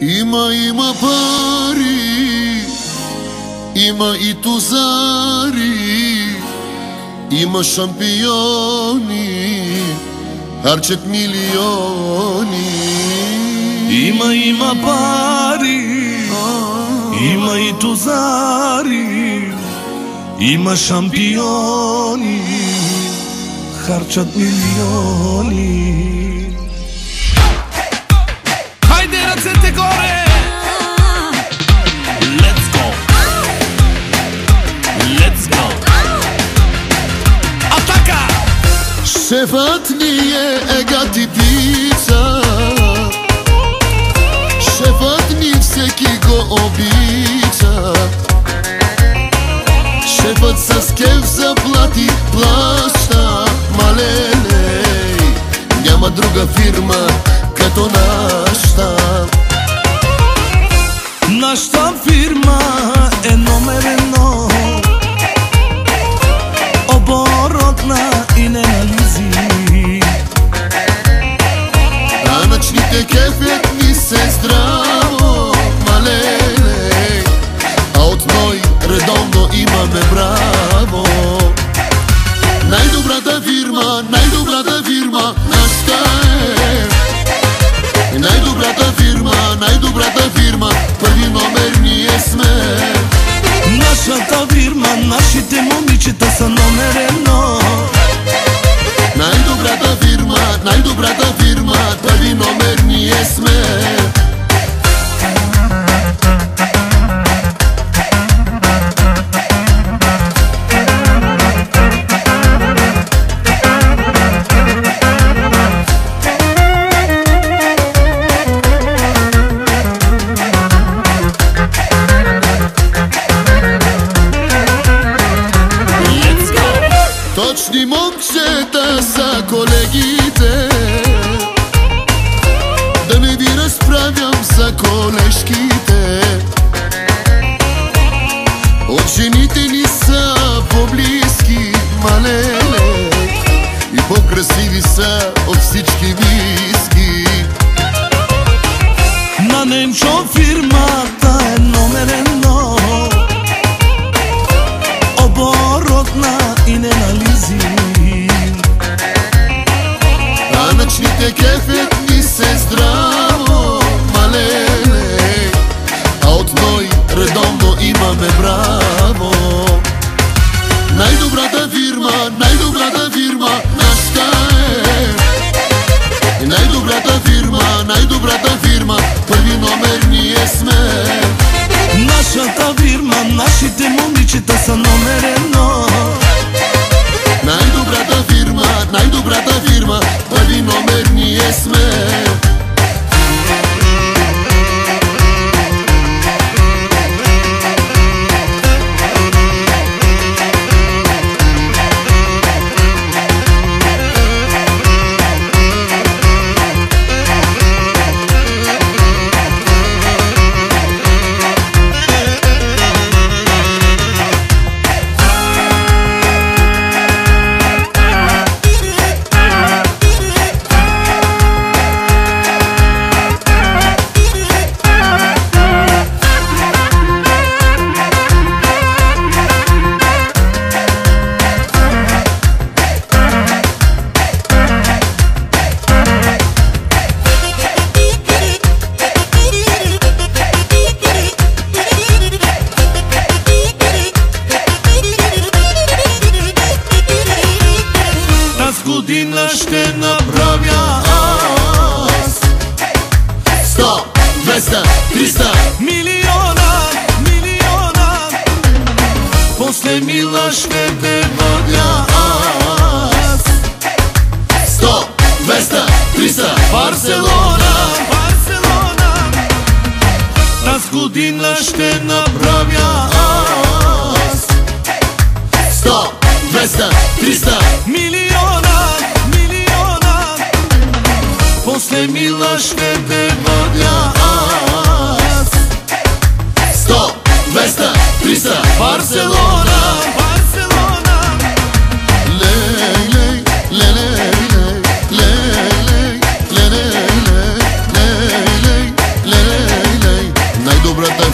Има пари, има и тузари, има шампиони, харчат милиони. Има пари, има и тузари, има шампиони, харчат милиони. Хайде ръцете горе! Let's go! Let's go! Атака! Шефът ни е гати пица, шефът ни всеки го обича. Шефът с кеф заплати плаща, малелей, няма друга фирма като нашата. Нашата фирма е номер едно, оборотна и ненализи. Данъчните кефят ни се здраво, малелей, а от НОИ редовно имаме браво. Най-добрата фирма нашата е. Най-добрата фирма, първи номер ние сме. Нашата фирма, нашите момичета са номер едно. Най-добрата фирма, първи номер ние сме. Точни момчета са колегите, да не ви разправям за колежките. От жените ни са по-близки, малеле, и по-красиви са от всички виски. На Ненчо фирмата е номер едно, оборотна и ненализи. Данъчните кефят ни се здраво, малеле, а от НОИ редовно имаме браво. Най-добрата фирма нашата е. Най-добрата фирма, първи номер ние сме. Нашата фирма, нашите момичета са номер едно. Най-добрата фирма, първи номер ние сме. Година ще направя аз 100, 200, 300 милиона. После мила ще те водя аз 100, 200, 300 Барселона. Тази година ще направя аз 100, 200, 300 милиона. После мила ще те водя аз 100, 200, 300 Барселона. Лей, лей, лей, лей, лей, лей, лей, лей, лей, лей, лей, добрата